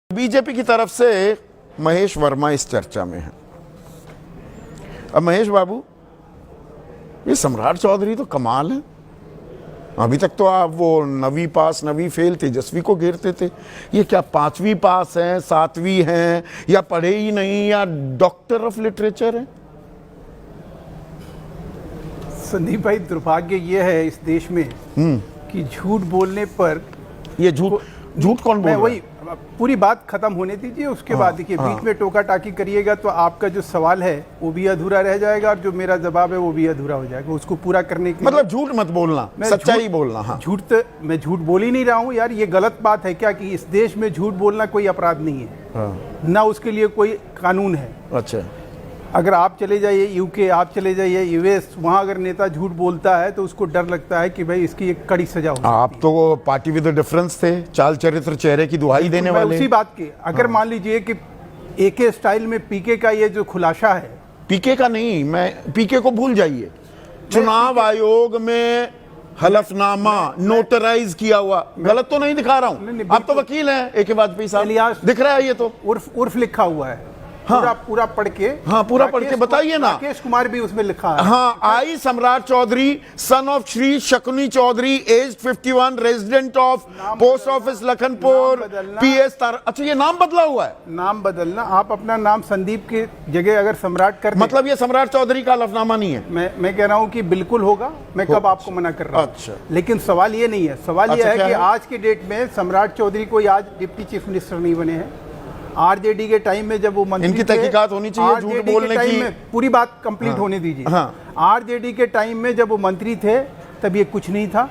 BJP की तरफ से महेश वर्मा इस चर्चा में है। अब महेश बाबू, ये सम्राट चौधरी तो कमाल है। अभी तक तो आप वो 9वीं पास 9वीं फेल तेजस्वी को घेरते थे, ये क्या 5वीं पास हैं, 7वीं हैं, या पढ़े ही नहीं, या डॉक्टर ऑफ लिटरेचर है? संदीप भाई, दुर्भाग्य ये है इस देश में कि झूठ बोलने पर ये झूठ कौन बोल रहा है? वही पूरी बात खत्म होने दीजिए, उसके बाद देखिए बीच में टोका टाकी करिएगा तो आपका जो सवाल है वो भी अधूरा रह जाएगा और जो मेरा जवाब है वो भी अधूरा हो जाएगा। उसको पूरा करने के मतलब झूठ मत बोलना, सच्चाई बोलना। हाँ, झूठ तो मैं झूठ बोल ही नहीं रहा हूँ यार। ये गलत बात है क्या कि इस देश में झूठ बोलना कोई अपराध नहीं है, ना उसके लिए कोई कानून है। अच्छा, अगर आप चले जाइए यूके, आप चले जाइए यूएस, वहां अगर नेता झूठ बोलता है तो उसको डर लगता है कि भाई इसकी एक कड़ी सजा हो। आप तो पार्टी विद डिफरेंस थे, चाल चरित्र चेहरे की दुहाई देने वाले। उसी बात की अगर मान लीजिए कि एके स्टाइल में पीके का ये जो खुलासा है, पीके का नहीं, मैं पीके को भूल जाइए। चुनाव आयोग में हलफनामा नोटराइज किया हुआ, गलत तो नहीं दिखा रहा हूं? आप तो वकील हैं एके वाजपेयी साहब, दिख रहा है ये तो उर्फ लिखा हुआ है। हाँ, पूरा पढ़ के, हाँ पूरा पढ़ के बताइए ना। राकेश कुमार भी उसमें लिखा है। हाँ, I Samrat Chaudhary, son of Shri Shakuni Chaudhary, age 51, resident of post office Lakhanpur, PS Tar. अच्छा, ये नाम बदला हुआ है? नाम बदलना, आप अपना नाम संदीप के जगह अगर सम्राट कर, मतलब ये सम्राट चौधरी का हलफनामा नहीं है? मैं कह रहा हूँ कि बिल्कुल होगा। मैं कब आपको मना कर रहा हूँ? अच्छा, लेकिन सवाल ये नहीं है। सवाल ये है कि आज के डेट में सम्राट चौधरी कोई आज डिप्टी चीफ मिनिस्टर नहीं बने हैं। आरजेडी के टाइम में जब वो मंत्री, इनकी तहकीकात होनी चाहिए झूठ बोलने की। पूरी बात कंप्लीट होने दीजिए। हाँ। आरजेडी के टाइम में जब वो मंत्री थे तब ये कुछ नहीं था।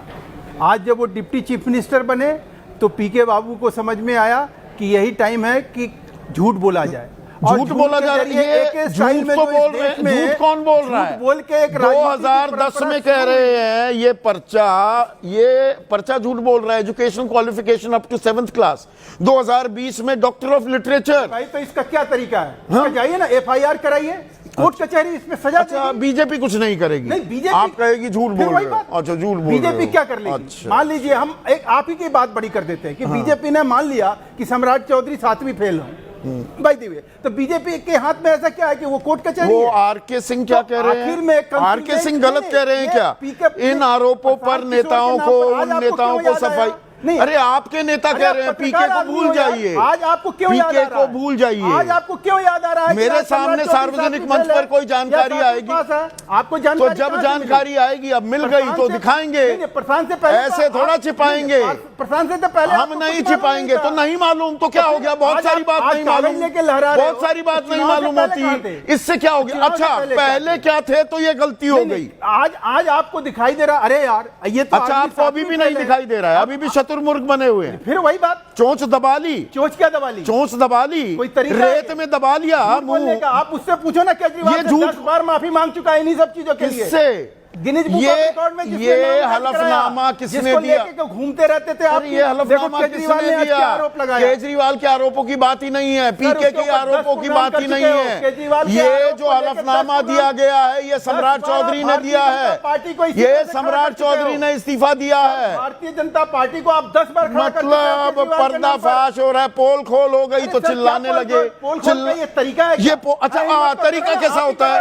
आज जब वो डिप्टी चीफ मिनिस्टर बने तो पीके बाबू को समझ में आया कि यही टाइम है कि झूठ बोला जाए। झूठ बोला जा रहा है, झूठ तो बोल रहे हैं। झूठ कौन बोल रहा है? बोल के 2010 में कह रहे हैं ये पर्चा झूठ बोल रहा है। Education qualification up to 7th class, 2020 में डॉक्टर ऑफ लिटरेचर। भाई तो इसका क्या तरीका है? हाँ? जाइए ना, FIR कराइए, कोर्ट कचहरी इसमें सजा। अच्छा, बीजेपी कुछ नहीं करेगी? नहीं, बीजेपी आप कहेगी झूठ बोल रहे हो। अच्छा, झूठ बोल रहे हो। बीजेपी क्या कर लेगी? अच्छा। मान लीजिए हम एक आप ही की बात बड़ी कर देते हैं कि बीजेपी ने मान लिया कि सम्राट चौधरी 7वीं फेल हो भाई दिवे, तो बीजेपी के हाथ में ऐसा क्या है कि वो कोर्ट कचहरी? वो आरके सिंह क्या कह रहे हैं? आखिर में आरके सिंह गलत कह रहे हैं क्या? इन आरोपों पर नेताओं को सफाई नहीं। अरे आपके नेता कह रहे हैं पीके को भूल जाइए। आज आपको क्यों याद आ रहा है? पीके को भूल जाइए। आज आपको क्यों याद आ रहा है? मेरे सामने सार्वजनिक मंच पर कोई जानकारी आएगी आपको तो जब जानकारी आएगी, अब मिल गई तो दिखाएंगे। प्रशांत से पहले ऐसे थोड़ा छिपाएंगे। प्रशांत से पहले हम नहीं छिपाएंगे तो नहीं मालूम तो क्या हो गया? बहुत सारी बात नहीं मालूम, बहुत सारी बात नहीं मालूम होती, इससे क्या हो गया? अच्छा, पहले क्या थे तो ये गलती हो गई। आज आपको दिखाई दे रहा? अरे यार ये तो अच्छा, आपको अभी भी नहीं दिखाई दे रहा है? अभी भी शतुर्मुर्ग बने हुए हैं। फिर वही बात, चोंच दबा ली। चोंच क्या दबा ली? चोंच दबा ली, कोई तरीका रेत में दबा लिया मुंह। आप उससे पूछो ना, केजरीवाल 10 बार माफी मांग चुका है इन्हीं सब चीजों के लिए। किससे? गिनीज बुक ऑफ रिकॉर्ड में ये हलफनामा किसने दिया? घूमते रहते थे आप। ये हलफनामा किसने दिया? केजरीवाल के आरोपों की बात ही नहीं है, पीके के आरोपों की बात ही नहीं है। ये जो हलफनामा दिया गया है ये सम्राट चौधरी ने दिया है। ये सम्राट चौधरी ने इस्तीफा दिया है। भारतीय जनता पार्टी को आप 10 बार मतलब पर्दाफाश हो रहा है, पोल खोल हो गई तो चिल्लाने लगे। ये तरीका है? ये अच्छा, तरीका कैसा होता है?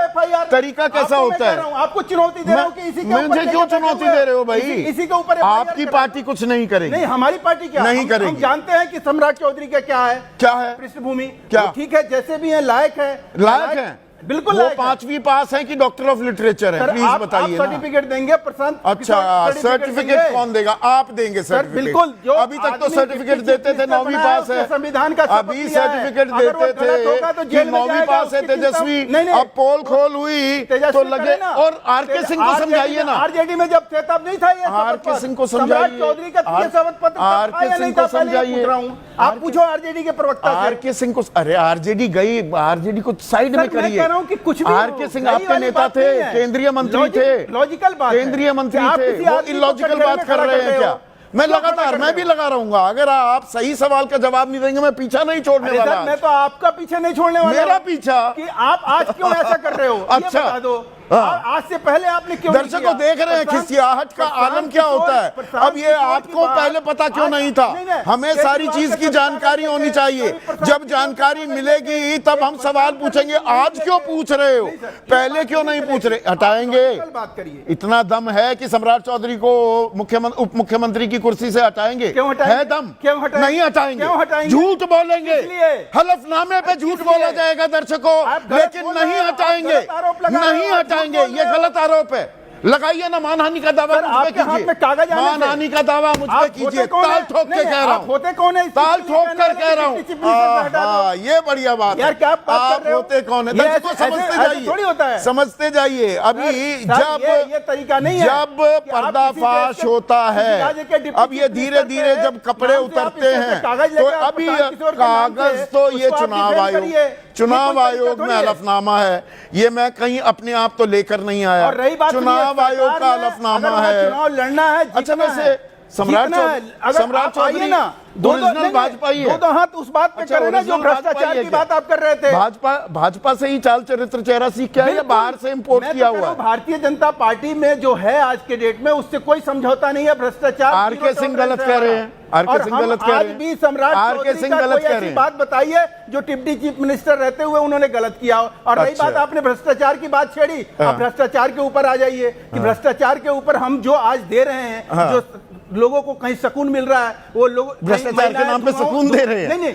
तरीका कैसा होता है? आपको चुनौती दे रहा हूं कि इसी के ऊपर मुझे क्यों चुनौती दे रहे हो भाई? इसी के ऊपर आपकी पार्टी कुछ नहीं करेगी। नहीं, हमारी पार्टी क्या नहीं करेगी। हम जानते हैं कि सम्राट चौधरी का क्या है, क्या है पृष्ठभूमि। क्या? ठीक है, जैसे भी है लायक है, लायक है, बिल्कुल। वो 5वीं पास है कि डॉक्टर ऑफ लिटरेचर है? प्लीज बताइए। सर्टिफिकेट देंगे प्रशांत? अच्छा, सर्टिफिकेट कौन देगा? आप देंगे सर्टिफिकेट? बिल्कुल। अभी तक तो सर्टिफिकेट देते थे 9वीं पास है, संविधान का अभी सर्टिफिकेट देते थे कि 9वीं पास है तेजस्वी। अब पोल खोल हुई तो लगे। और आरके सिंह को समझाइए ना। आरजेडी में जब थे तब नहीं था ये। आरके सिंह को समझाइए। चौधरी का शपथ पत्र आरके सिंह को समझाइए। आप पूछो आरजेडी के प्रवक्ता से। आरके सिंह को, अरे आरजेडी गई, आरजेडी को साइड में करिए। कि कुछ भी आरके सिंह आपके नेता थे, केंद्रीय मंत्री थे, लॉजिकल बात, केंद्रीय मंत्री थे, वो इलॉजिकल बात कर रहे हैं क्या? मैं लगातार मैं भी लगा रहूंगा। अगर आप सही सवाल का जवाब नहीं देंगे मैं पीछा नहीं छोड़ने वाला। मैं तो आपका पीछे नहीं छोड़ने वाला। मेरा पीछा कि आप आज क्यों ऐसा कर रहे हो? अच्छा, ये बता दो। आज से पहले आपने क्यों नहीं दर्शकों किया? देख रहे हैं प्रशांत- खिसियाहट का प्रशांत आलम क्या किशोर- होता है। प्रशांत अब ये किशोर की आपको बात- पहले पता क्यों आज- नहीं था? नहीं, नहीं, हमें सारी केजरीवाल चीज का की जो जानकारी बता होनी रहे थे, चाहिए। प्रशांत जब किशोर जानकारी का मिलेगी तब हम सवाल पूछेंगे। आज क्यों पूछ रहे हो? नहीं सर, पहले क्यों नहीं पूछ रहे? हटाएंगे। कल बात करिए। इतना दम है कि सम्राट चौधरी को उप मुख्यमंत्री की कुर्सी से हटाएंगे? क्यों हटाएंगे? है दम? क्यों हटाएंगे? नहीं हटाएंगे। क्यों हटाएंगे? झूठ बोलेंगे। इसलिए। हलफनामे पे झूठ इसलिए। बोला जाएगा दर्शकों, आप गलत लेकिन बोल रहे नहीं हो, आप हटाएंगे। गलत आरोप लगा रहे हो, नहीं आप झूठ हटाएंगे। बोल ये रहे हो। गलत आरोप है। लगाइए ना मानहानि का दावा सर, मुझ पे आपके हाथ कीजिए। में कागज आने से। मानहानि का दावा मुझ पे आप कीजिए। होते कौन ताल है? ठोक के नहीं, कह रहा आप होते कौन है? हूँ। ताल इसलिए ठोक कहने कर वाले कह रहा हूँ। डिप्टी चीफ मिनिस्टर से हटा दो। हाँ, ये बढ़िया बात यार, है। क्या बात कर आप रहे हो? होते कौन है? ये दर्शकों ऐसे- समझते ऐसे जाइए। थोड़ी होता है। समझते जाइए। अभी सर, जब ये तरीका नहीं है जब कि आप किसी पर्दाफाश देश के- होता किसी है, राज्य के डिप्टी अब ये चीफ धीरे मिनिस्टर धीरे के जब कपड़े नाम से आप उतरते इस तरह हैं कागज तो लेके आप अभी प्रशांत किशोर के नाम से कागज तो ये उसको आप चुनाव डिफेंड आयोग करिए। चुनाव ये कोई तरीका आयोग में थोड़ी है। हलफनामा है। ये मैं कहीं अपने आप तो लेकर नहीं आया। और रही बात चुनाव आयोग का हलफनामा है। चुनाव लड़ना है, अच्छा, जीतना वैसे है, सम्राट जीतना है। चौधरी- अगर सम्राट आप आइए चौधरी ना, दो ओरिजिनल वाजपेयी है। दो हाथ उस बात पे अच्छा, करें ना जो ओरिजिनल भ्रष्टाचार वाजपेयी है की क्या? बात आप कर रहे थे। भाजपा से ही चाल चरित्र चेहरा सीख के आया या बिल्कुल। बाहर से इंपोर्ट मैं तो किया कह हुआ रहा है? हूं, भारतीय जनता पार्टी में जो है आज के डेट में उससे कोई समझौता नहीं है। भ्रष्टाचार आर.के. सिंह गलत कह रहे हैं। आर.के. सिंह गलत कह रहे हैं। आज भी सम्राट आर.के. चौधरी सिंह का गलत कोई कह रहे ऐसी हैं। बात बताइए जो डिप्टी चीफ मिनिस्टर रहते हुए उन्होंने गलत किया हो। और रही अच्छा। बात आपने भ्रष्टाचार की बात छेड़ी, हाँ। अब भ्रष्टाचार के ऊपर आ जाइए कि भ्रष्टाचार के ऊपर हम जो आज दे रहे हैं, हाँ। जो लोगों को कहीं सुकून मिल रहा है, वो लोग भ्रष्टाचार के नाम पे सुकून दे रहे हैं। नहीं,